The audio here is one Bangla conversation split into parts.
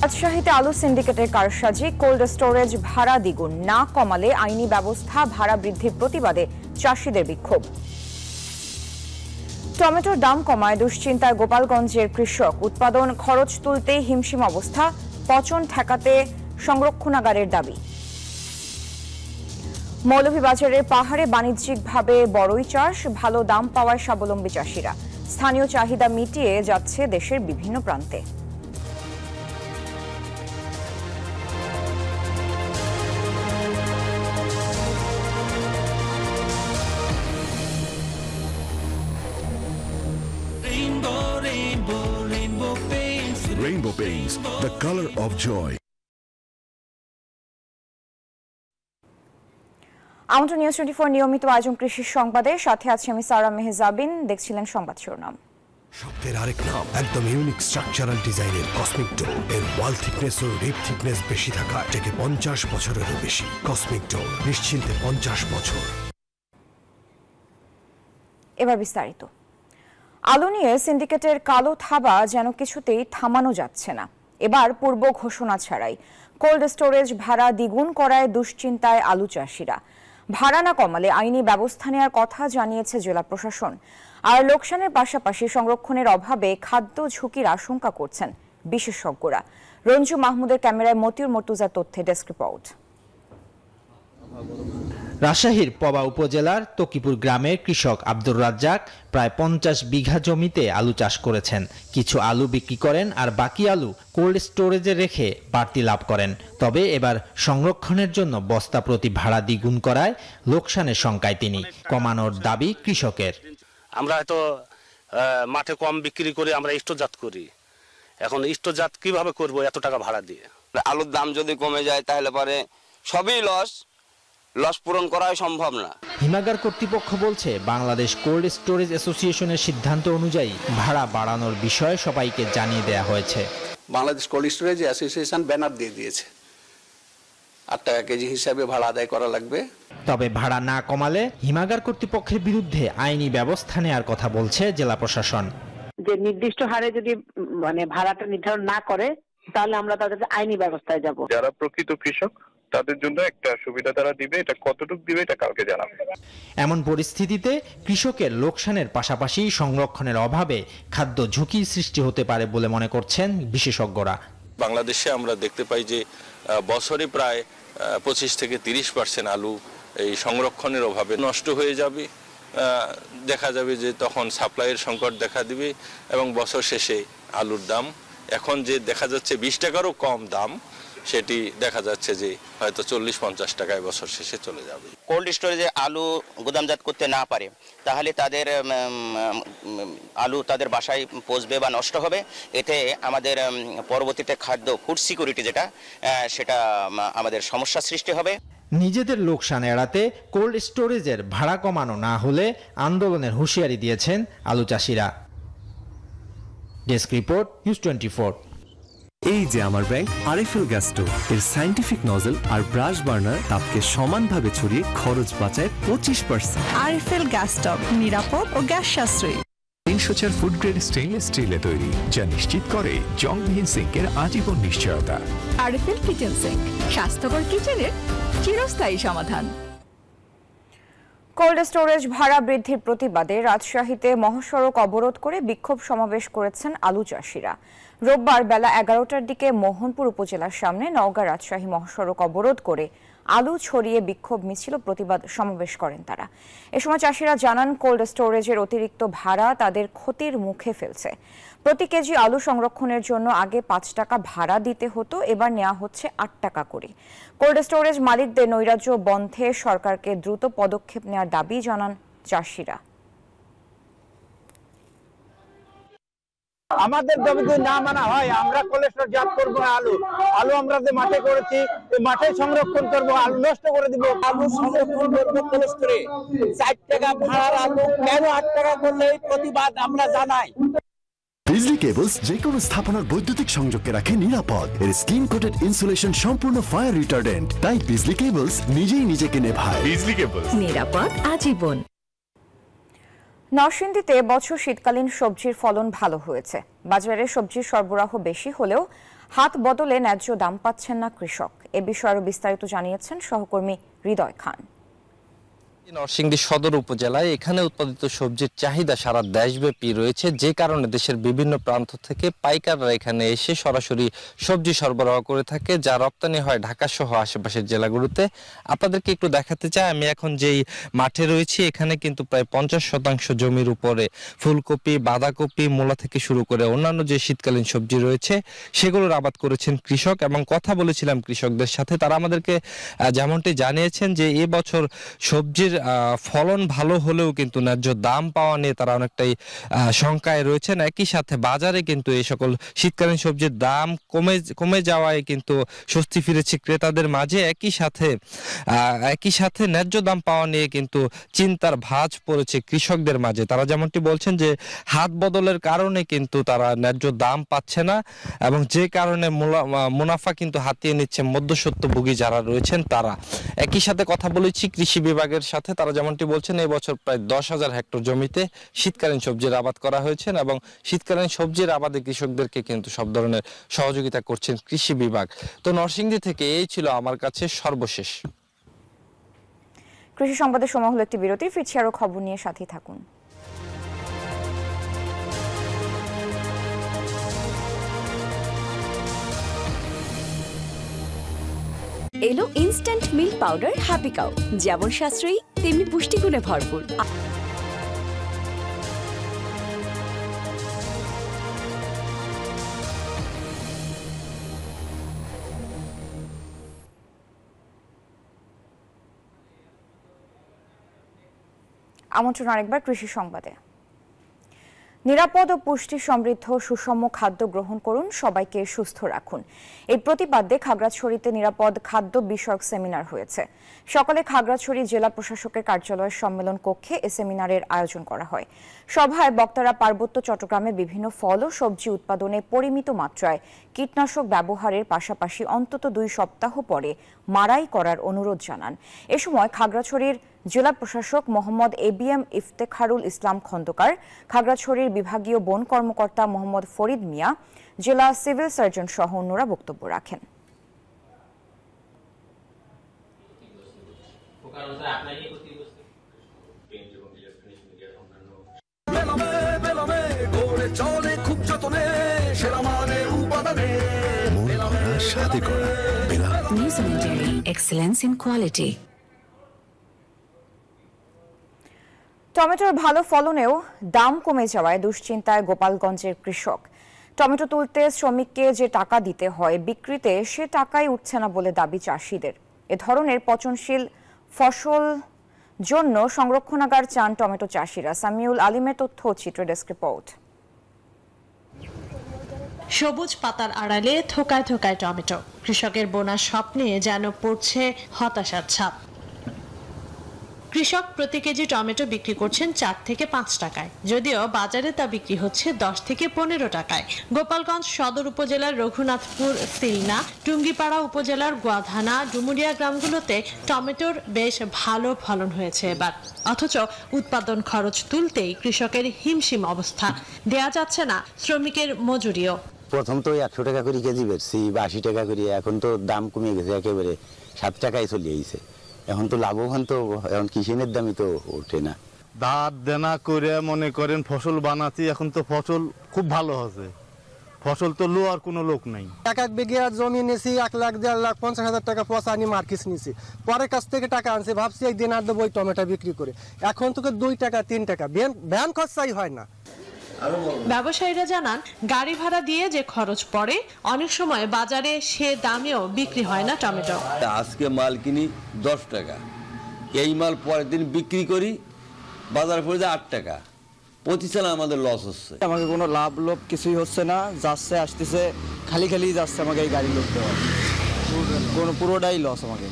রাজশাহীতে আলু সিন্ডিকেটের কারসাজি, কোল্ড স্টোরেজ ভাড়া দ্বিগুণ না কমালে আইনি ব্যবস্থা, ভাড়া বৃদ্ধির প্রতিবাদে চাষিদের বিক্ষোভ। টমেটোর দাম কমায় দুশ্চিন্তায় গোপালগঞ্জের কৃষক, উৎপাদন খরচ তুলতেই হিমশিম অবস্থা, পচন ঠেকাতে সংরক্ষণাগারের দাবি। মৌলভীবাজারের পাহাড়ে বাণিজ্যিকভাবে বড়ই চাষ, ভালো দাম পাওয়ায় স্বাবলম্বী চাষিরা, স্থানীয় চাহিদা মিটিয়ে যাচ্ছে দেশের বিভিন্ন প্রান্তে। Rainbow Paints, the color of joy. আমন্ত্রণ নিউজ 24 নিয়মিত আয়োজন কৃষি সংবাদে, সাথে আছি আমি সারা মেহজাবিন। দেখছিলেন সংবাদ শিরোনাম। শব্দের আরেক নাম, একদম ইউনিক স্ট্রাকচারাল ডিজাইনের কসমিক ডোর। এর ওয়াল থিকনেস ও রিপ থিকনেস বেশি থাকা থেকে 50 বছরেরও বেশি। কসমিক ডোর, নিশ্চিন্তে 50 বছর। এবার বিস্তারিত। আলু নিয়ে সিন্ডিকেটের কালো থাবা যেন কিছুতেই থামানো যাচ্ছে না। এবার পূর্ব ঘোষণা ছাড়াই কোল্ড স্টোরেজ ভাড়া দ্বিগুণ করায় দুশ্চিন্তায় আলু চাষিরা। ভাড়া না কমালে আইনি ব্যবস্থা নেওয়ার কথা জানিয়েছে জেলা প্রশাসন। আর লোকসানের পাশাপাশি সংরক্ষণের অভাবে খাদ্য ঝুঁকির আশঙ্কা করছেন বিশেষজ্ঞরা। রঞ্জু মাহমুদের ক্যামেরায় মতিউর মর্তুজার তথ্যে ডেস্ক রিপোর্ট। রাজশাহীর পবা উপজেলার তকিপুর গ্রামের কৃষক আব্দুর রাজ্জাক প্রায় 50 বিঘা জমিতে আলু চাষ করেছেন। কিছু আলু বিক্রি করেন আর বাকি আলু কোল্ড স্টোরেজে রেখে বাড়তি লাভ করেন। তবে এবার সংরক্ষণের জন্য বস্তা প্রতি ভাড়া দ্বিগুণ করায় লোকসানের শঙ্কায় তিনি। কমানোর দাবি কৃষকের। আমরা হয়তো মাঠে কম বিক্রি করে আমরা স্টোরজাত করি, এখন স্টোরজাত কিভাবে করব এত টাকা ভাড়া দিয়ে? আলুর দাম যদি কমে যায় তাহলে পরে সবই লস পূরণ করা সম্ভব না। হিমাগার কর্তৃপক্ষ বলছে বাংলাদেশ কোল্ড স্টোরেজ অ্যাসোসিয়েশনের সিদ্ধান্ত অনুযায়ী ভাড়া বাড়ানোর বিষয়ে সবাইকে জানিয়ে দেওয়া হয়েছে। Bangladesh cold storage association banner দিয়ে দিয়েছে, 8 টাকা কেজি হিসাবে ভাড়া আদায় করা লাগবে। তবে ভাড়া না কমালে হিমাগার কর্তৃপক্ষের বিরুদ্ধে আইনি ব্যবস্থা নেওয়ার কথা বলছে জেলা প্রশাসন। যে নির্দিষ্ট হারে যদি ভাড়াটা নির্ধারণ না করে তাহলে আমরা তাদের আইনি ব্যবস্থায় যাব। যারা প্রকৃত কৃষক তাদের জন্য একটা সুবিধা তারা দিবে, এটা কতটুকু দিবে এটা কালকে জানাবে। এমন পরিস্থিতিতে কৃষকের লোকসানের পাশাপাশি সংরক্ষণের অভাবে খাদ্য ঝুঁকি সৃষ্টি হতে পারে বলে মনে করছেন বিশেষজ্ঞরা। বাংলাদেশে আমরা দেখতে পাই যে বছরে প্রায় 25 থেকে 30% আলু এই সংরক্ষণের অভাবে নষ্ট হয়ে যাবে। দেখা যাবে যে তখন সাপ্লাইয়ের সংকট দেখা দিবে এবং বছর শেষে আলুর দাম এখন যে দেখা যাচ্ছে 20 টাকারও কম দাম, সেটি দেখা যাচ্ছে যে হয়তো 40-50 টাকায় বছর শেষে চলে যাবে। কোল্ড স্টোরেজে আলু গুদামজাত করতে না পারে তাহলে তাদের আলু তাদের বাসায় পচবে বা নষ্ট হবে। এতে আমাদের পরবর্তীতে খাদ্য ফুড সিকিউরিটি সেটা আমাদের সমস্যা সৃষ্টি হবে। নিজেদের লোকসান এড়াতে কোল্ড স্টোরেজের ভাড়া কমানো না হলে আন্দোলনের হুঁশিয়ারি দিয়েছেন আলু চাষিরা। Desk report, news 24। এই যে আমার ব্যাংক আরএফএল গ্যাস স্টোভ, এর সাইন্টিফিক নজল আর ব্রাশ বার্নার তাপকে সমানভাবে ছড়িয়ে খরচ বাঁচায় 25%। আরএফএল গ্যাস স্টোভ নিরাপদ ও গ্যাস সাশ্রয়ী। 304 ফুড গ্রেড স্টেইনলেস স্টিলে তৈরি, যা নিশ্চিত করে জংবিহীন সিঙ্কের আজীবন নিশ্চয়তা। আরএফএল কিচেন সিঙ্ক, স্বাস্থ্যকর কিচেনের চিরস্থায়ী সমাধান। কোল্ড স্টোরেজ ভাড়া বৃদ্ধির প্রতিবাদে রাজশাহীতে মহাসড়ক অবরোধ করে বিক্ষোভ সমাবেশ করেছেন আলু চাষিরা। রোববার বেলা 11টার দিকে মোহনপুর উপজেলার সামনে নওগাঁ রাজশাহী মহাসড়ক অবরোধ করে আলু ছড়িয়ে বিক্ষোভ মিছিল প্রতিবাদ সমাবেশ করেন তারা। এ সময় চাষিরা জানান, কোল্ড স্টোরেজের অতিরিক্ত ভাড়া তাদের ক্ষতির মুখে ফেলছে। প্রতি কেজি আলু সংরক্ষণের জন্য আগে 5 টাকা ভাড়া দিতে হতো, এবার নেওয়া হচ্ছে 8 টাকা করে। কোল্ড স্টোরেজ মালিকদের নৈরাজ্য বন্ধে সরকারকে দ্রুত পদক্ষেপ নেওয়ার দাবি জানান চাষিরা। আমাদের দাবি যদি না মানা হয় আমরা কোলেস্টোরজাত করব না। আলু আমরা যে মাঠে করেছি মাঠে সংরক্ষণ করব, আলু নষ্ট করে দিব। আলু সংরক্ষণ করব কোলেস্টোরে, 4 টাকা ভাড়ার আলু কেন 8 টাকা করলে এই প্রতিবাদ আমরা জানাই। বিজলি কেবলস যে কোনো স্থাপনার বৈদ্যুতিক সংযোগকে রাখে নিরাপদ। এর স্কিন কোটেড ইনসুলেশন সম্পূর্ণ ফায়ার রিটার্ডেন্ট, তাই বিজলি কেবলস নিজেই নিজেকে নেভায়। বিজলি কেবলস, নিরাপদ আজীবন। নরসিংদীতে বছর শীতকালীন সবজির ফলন ভালো হয়েছে। বাজারে সবজির সরবরাহ বেশি হলেও হাত বদলে ন্যায্য দাম পাচ্ছেন না কৃষক। এ বিষয়ে আরো বিস্তারিত জানিয়েছেন সহকর্মী হৃদয় খান। নরসিংদী সদর উপজেলায় এখানে উৎপাদিত সবজির চাহিদা সারা দেশব্যাপী রয়েছে, যে কারণে দেশের বিভিন্ন প্রান্ত থেকে পাইকাররা এখানে এসে সরাসরি সবজি সরবরাহ করে থাকে, যা রপ্তানি হয় ঢাকা সহ আশেপাশের জেলাগুলোতে। আপনাদেরকে একটু দেখাতে চাই, আমি এখন যেই মাঠে রয়েছি এখানে কিন্তু প্রায় 50% জমির উপরে ফুলকপি, বাঁধাকপি, মূলা থেকে শুরু করে অন্যান্য যে শীতকালীন সবজি রয়েছে সেগুলোর আবাদ করেছেন কৃষক। এবং কথা বলেছিলাম কৃষকদের সাথে, তারা আমাদেরকে যেমনটি জানিয়েছেন যে এবছর সবজির ফলন ভালো হলেও কিন্তু ন্যায্য দাম পাওয়া নিয়ে তারা অনেকটাই শঙ্কায় রয়েছেন। একই সাথে বাজারে কিন্তু এই সকল শীতকালীন সবজির দাম কমে যাওয়ায় কিন্তু স্বস্তি ফিরেছে ক্রেতাদের মাঝে। একই সাথে ন্যায্য দাম পাওয়া নিয়ে কিন্তু চিন্তার ভাঁজ পড়েছে কৃষকদের মাঝে। তারা যেমনটি বলছেন যে হাত বদলের কারণে কিন্তু তারা ন্যায্য দাম পাচ্ছে না, এবং যে কারণে মুনাফা কিন্তু হাতিয়ে নিচ্ছে মধ্যস্বত্বভোগী যারা রয়েছেন তারা। একই সাথে কথা বলেছি কৃষি বিভাগের সাথে, তারা যেমনটি বলছেন এই বছর প্রায় 10,000 হেক্টর জমিতে শীতকালীন সবজির আবাদ করা হয়েছে, এবং শীতকালীন সবজির আবাদে কৃষকদেরকে কিন্তু সব ধরনের সহযোগিতা করছেন কৃষি বিভাগ। তো নরসিংদী থেকে এই ছিল আমার কাছে সর্বশেষ। কৃষি সংবাদের সময় হলো একটি বিরতি, ফিরছি আরো খবর নিয়ে, সাথেই থাকুন। এলো instant milk powder happy cow, যেমন সাশ্রয়ী তেমনি পুষ্টিগুণে ভরপুর। আমন্ত্রণ আরেকবার কৃষি সংবাদে। নিরাপদ ও পুষ্টি সমৃদ্ধ সুষম খাদ্য গ্রহণ করুন, সবাইকে সুস্থ রাখুন। এই প্রতিপাদ্যে খাগড়াছড়িতে নিরাপদ খাদ্য বিষয়ক সেমিনার হয়েছে। সকালে খাগড়াছড়ি জেলা প্রশাসকের কার্যালয়ের সম্মেলন কক্ষে এ সেমিনারের আয়োজন করা হয়। সভায় বক্তারা পার্বত্য চট্টগ্রামে বিভিন্ন ফল ও সবজি উৎপাদনে পরিমিত মাত্রায় কীটনাশক ব্যবহারের পাশাপাশি অন্তত 2 সপ্তাহ পরে মাড়াই করার অনুরোধ জানান। এ সময় খাগড়াছড়ির জেলা প্রশাসক মোহাম্মদ ABM ইফতেখারুল ইসলাম খন্দকার, খাগড়াছড়ির বিভাগীয় বন কর্মকর্তা মোহাম্মদ ফরিদ মিয়া, জেলা সিভিল সার্জন সহ অন্যরা বক্তব্য রাখেন। Excellence in quality. টমেটোর ভালো ফলনেও দাম কমে যাওয়ায় দুশ্চিন্তায় গোপালগঞ্জের কৃষক। টমেটো তুলতে শ্রমিককে যে টাকা দিতে হয়, বিক্রিতে সে টাকাই উঠছে না বলে দাবি চাষিদের। এ ধরনের পচনশীল ফসল জন্য সংরক্ষণাগার চান টমেটো চাষিরা। সামিউল আলিমের তথ্য, চিত্র ডেস্ক রিপোর্ট। সবুজ পাতার আড়ালে থোকায় থোকায় টমেটো, কৃষকের বোনা স্বপ্নে যেন পড়ছে হতাশার ছাপ। কৃষক প্রতি কেজি টমেটো বিক্রি করছেন 4 থেকে 5 টাকায়, যদিও বাজারে তা বিক্রি হচ্ছে 10 থেকে 15 টাকায়। গোপালগঞ্জ সদর উপজেলার রঘুনাথপুর, সিলনা, টুঙ্গিপাড়া উপজেলার গোয়াধানা, ডুমুরিয়া গ্রামগুলোতে টমেটোর বেশ ভালো ফলন হয়েছে এবার। অথচ উৎপাদন খরচ তুলতেই কৃষকের হিমশিম অবস্থা, দেয়া যাচ্ছে না শ্রমিকের মজুরিও। প্রথম তো 100 টাকা করে কেজি বেচছি বা 80 টাকা করে, এখন তো দাম কমে গেছে, একেবারে 7 টাকায় চলে গেছে। এখন তো লাভবান, তো এখন কৃষিনের দামই তো ওঠে না। দাঁত দেনা করে মনে করেন ফসল বানাচ্ছি, এখন তো ফসল খুব ভালো হচ্ছে, ফসল তো লোয়ার কোনো লোক নাই। 1 বিঘা জমি নিয়েছি 1 লাখ 1.5 লাখ 50,000 টাকা পচা আনি মার্কেট নিয়েছি, পরের কাছ থেকে টাকা আনছি, ভাবছি একদিন আর দেবো টমেটো বিক্রি করে। এখন তোকে 2 টাকা 3 টাকা ভ্যান খরচাই হয় না। ব্যবসায়ীরা জানান, গাড়ি ভাড়া দিয়ে যে খরচ পড়ে, অনেক সময় বাজারে সে দামেও বিক্রি হয় না টমেটো। আজকে মাল কিনি 10 টাকা, এই মাল পরের দিন বিক্রি করি বাজার পড়ে যায় 8 টাকা, প্রতিষ্ঠানে আমাদের লস হচ্ছে। আমাকে কোনো লাভ লোভ কিছুই হচ্ছে না, যাচ্ছে আসতেছে খালি খালি যাচ্ছে, আমাকে এই গাড়ি লোক দেওয়া কোনো পুরোটাই লস আমাকে।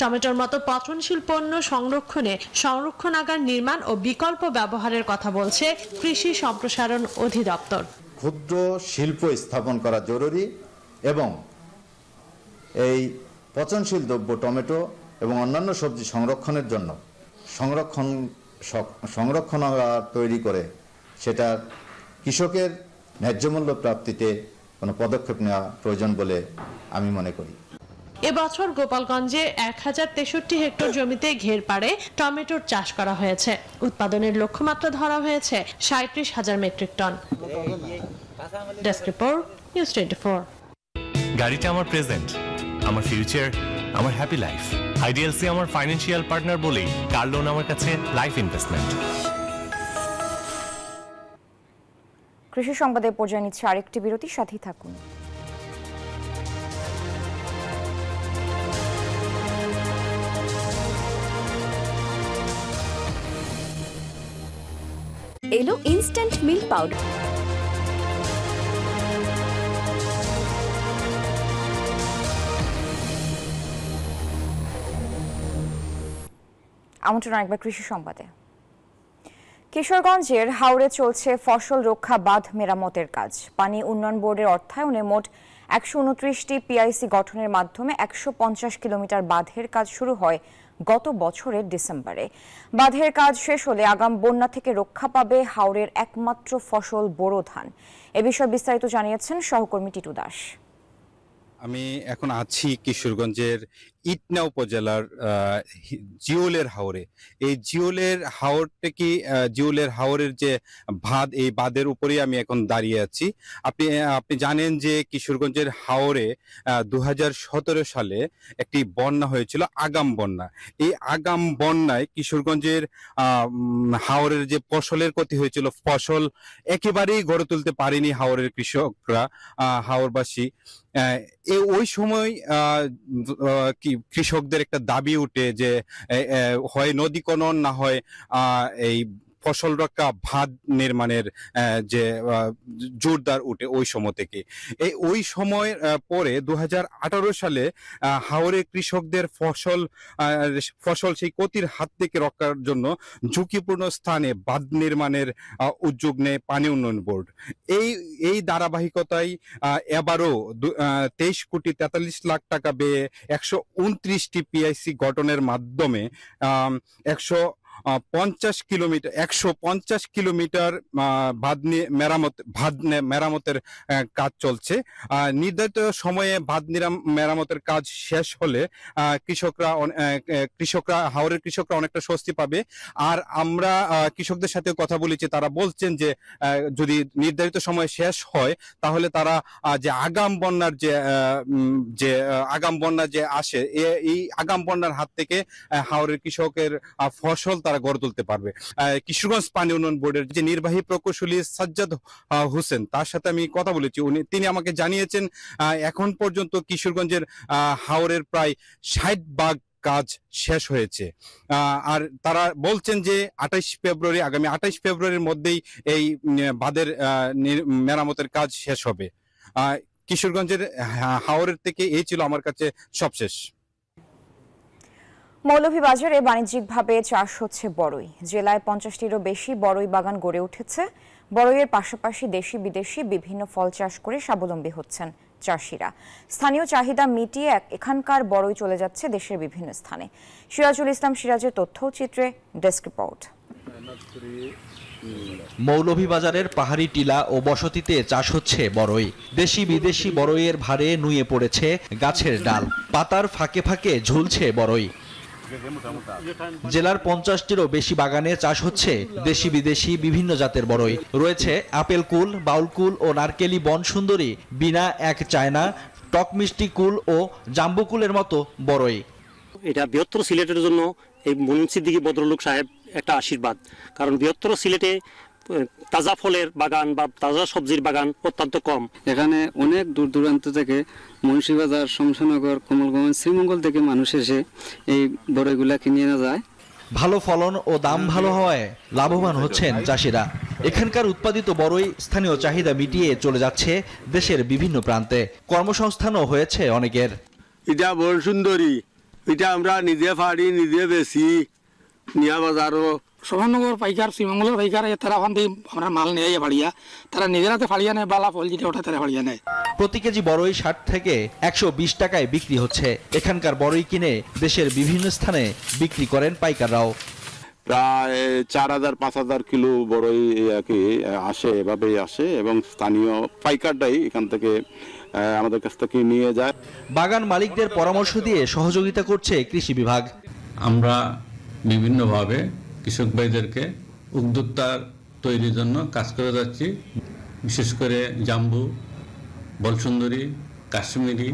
টমেটোর মতো পচনশীল পণ্য সংরক্ষণে সংরক্ষণাগার নির্মাণ ও বিকল্প ব্যবহারের কথা বলছে কৃষি সম্প্রসারণ অধিদপ্তর। ক্ষুদ্র শিল্প স্থাপন করা জরুরি এবং এই পচনশীল দ্রব্য টমেটো এবং অন্যান্য সবজি সংরক্ষণের জন্য সংরক্ষণাগার তৈরি করে সেটা কৃষকের ন্যায্য মূল্য প্রাপ্তিতে কোনো পদক্ষেপ নেওয়া প্রয়োজন বলে আমি মনে করি। এবছর গোপালগঞ্জে 1063 হেক্টর জমিতে ঘের পাড়ে টমেটোর চাষ করা হয়েছে। উৎপাদনের লক্ষ্যমাত্রা ধরা হয়েছে 37,000 metric ton. Desk report, news 24। গাড়িটা আমার প্রেজেন্ট, আমার ফিউচার, আমার হ্যাপি লাইফ। আইডিএলসি আমার ফাইন্যান্সিয়াল পার্টনার বলেই কার লোন আমার কাছে লাইফ ইনভেস্টমেন্ট। কৃষি সংবাদে পর্যায়ে নিচ্ছে আরেকটি বিরতি, সাথেই থাকুন। এলো ইনস্ট্যান্ট মিল্ক পাউডার। আমন্ত্রণ একবার কৃষি সংবাদে। কিশোরগঞ্জের হাওরে চলছে ফসল রক্ষা বাঁধ মেরামতের কাজ। পানি উন্নয়ন বোর্ডের অর্থায়নে মোট 129টি পিআইসি গঠনের মাধ্যমে 150 কিলোমিটার বাঁধের কাজ শুরু হয় গত বছরের ডিসেম্বরে। বাঁধের কাজ শেষ হলে আগাম বন্যা থেকে রক্ষা পাবে হাওরের একমাত্র ফসল বোরো ধান। এ বিষয়ে বিস্তারিত জানিয়েছেন সহকর্মী টিটু দাস। আমি এখন আছি কিশোরগঞ্জের ইটনা উপজেলার জিওলের হাওরে। এই জিওলের হাওরটা কি জিওলের হাওরের যে বাঁধ, এই বাঁধের উপরেই আমি এখন দাঁড়িয়ে আছি। আপনি জানেন যে কিশোরগঞ্জের হাওরে 2017 সালে একটি বন্যা হয়েছিল, আগাম বন্যা। এই আগাম বন্যায় কিশোরগঞ্জের হাওরের যে ফসলের ক্ষতি হয়েছিল, ফসল একেবারেই গড়ে তুলতে পারেনি হাওরের কৃষকরা, হাওরবাসী। ওই সময় কৃষকদের একটা দাবি উঠে যে হয় নদী খনন, না হয় এই ফসল রক্ষা বাঁধ নির্মাণের যে জোরদার উঠে ওই সময় থেকে। ওই সময় পরে 2018 সালে হাওরে কৃষকদের ফসল সেই ক্ষতির হাত থেকে রক্ষার জন্য ঝুঁকিপূর্ণ স্থানে বাঁধ নির্মাণের উদ্যোগ নেয় পানি উন্নয়ন বোর্ড। এই ধারাবাহিকতায় এবারও 23,43 লাখ টাকা ব্যয়ে 129টি পিআইসি গঠনের মাধ্যমে 150 কিলোমিটার বাঁধ মেরামতের কাজ চলছে। নির্ধারিত সময়ে বাঁধ মেরামতের কাজ শেষ হলে কৃষকরা হাওরের কৃষকরা অনেকটা স্বস্তি পাবে। আর আমরা কৃষকদের সাথে কথা বলেছি, তারা বলছেন যে যদি নির্ধারিত সময় শেষ হয় তাহলে তারা যে আগাম বন্যা যে আসে, এই আগাম বন্যার হাত থেকে হাওরের কৃষকের ফসল তারা গড়ে তুলতে পারবে। কিশোরগঞ্জ পানি উন্নয়ন বোর্ডের যে নির্বাহী প্রকৌশলী সাজ্জাদ হোসেন, তার সাথে আমি কথা বলেছি। তিনি আমাকে জানিয়েছেন এখন পর্যন্ত কিশোরগঞ্জের হাওরের প্রায় 60 ভাগ কাজ শেষ হয়েছে। আর তারা বলছেন যে আগামী 28 ফেব্রুয়ারির মধ্যেই এই বাঁধের মেরামতের কাজ শেষ হবে। কিশোরগঞ্জের হাওরের থেকে এই ছিল আমার কাছে সবশেষ। মৌলভীবাজারে বাণিজ্যিকভাবে চাষ হচ্ছে বড়ই। জেলায় 50টিরও বেশি বড়ই বাগান গড়ে উঠেছে। বড়ইয়ের পাশাপাশি দেশি বিদেশি বিভিন্ন ফল চাষ করে স্বাবলম্বী হচ্ছেন চাষিরা। স্থানীয় চাহিদা মিটিয়ে এখানকার বড়ই চলে যাচ্ছে দেশের বিভিন্ন স্থানে। সিরাজুল ইসলাম সিরাজের তথ্যচিত্রে ডেস্ক রিপোর্ট। মৌলভীবাজারের পাহাড়ি টিলা ও বসতিতে চাষ হচ্ছে বড়ই। দেশি বিদেশি বড়ইয়ের ভারে নুয়ে পড়েছে গাছের ডাল, পাতার ফাঁকে ফাঁকে ঝুলছে বড়ই। জেলার 50টিরও বেশি বাগানে চাষ হচ্ছে দেশি বিদেশি বিভিন্ন জাতের বড়ই। রয়েছে আপেল কুল, বাউল কুল ও নারকেলি বন সুন্দরী, বিনা এক চায়না, টক মিষ্টি কুল ও জাম্বুকুলের মতো বড়ই। এটা বৃহত্তর সিলেটের জন্য এই মনিম সিদ্দিকী ভদ্রলোক সাহেব একটা আশীর্বাদ। কারণ বৃহত্তর সিলেটে তাজা ফলের বাগান বা তাজা সবজির বাগান অত্যন্ত কম। এখানে অনেক দূর দূরান্ত থেকে মুন্সিবাজার, শমশানগর, কমলগঞ্জ, শ্রীমঙ্গল থেকে মানুষ এসে এই বড়ইগুলা কিনে নিয়ে যায়। ভালো ফলন ও দাম ভালো হওয়ায় লাভবান হচ্ছেন চাষিরা। এখানকার উৎপাদিত বড়ই স্থানীয় চাহিদা মিটিয়ে চলে যাচ্ছে দেশের বিভিন্ন প্রান্তে। কর্মসংস্থানও হয়েছে অনেকের। এটা বড় সুন্দরী, এটা আমরা নিজে ফাড়ি নিজে বেশি নিয়া বাজারও। শোভনগর পাইকার, শ্রীমঙ্গলের পাইকার, তারা ওখান থেকে আমরা মাল নিয়ে ফাড়িয়া, তারা নিজেরাতে ফাড়িয়া নেয়, বালা ফল যেটা ওটা তারা ফাড়িয়া নেয়। প্রতি কেজি বড়ই 60 থেকে 120 টাকায় বিক্রি হচ্ছে। এখানকার বড়ই কিনে দেশের বিভিন্ন স্থানে বিক্রি করেন পাইকাররাও। প্রায় 4000-5000 কিলো বড়ই আর কি আসে, এভাবেই আসে এবং স্থানীয় পাইকাররাই এখান থেকে আমাদের কাছ থেকে নিয়ে যায়। বাগান মালিকদের পরামর্শ দিয়ে সহযোগিতা করছে কৃষি বিভাগ। আমরা বিভিন্নভাবে কৃষক ভাইদেরকে উদ্যোক্তা তৈরির জন্য কাজ করে যাচ্ছি। বিশেষ করে জাম্বু, বলসুন্দরী, কাশ্মীরি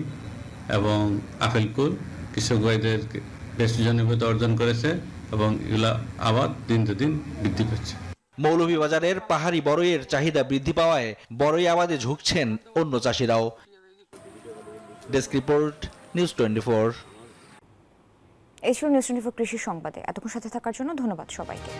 এবং আপেলকুল কৃষক ভাইদের বেশ জনপ্রিয়তা অর্জন করেছে এবং এগুলা আবার দিন দিন বৃদ্ধি পাচ্ছে। মৌলভীবাজারের পাহাড়ি বড়ইয়ের চাহিদা বৃদ্ধি পাওয়ায় বড়ই আবাদে ঝুঁকছেন অন্য চাষিরাও। Desk report, news 24। এই ছিল নিউজ 24 কৃষি সংবাদে। এতক্ষণ সাথে থাকার জন্য ধন্যবাদ সবাইকে।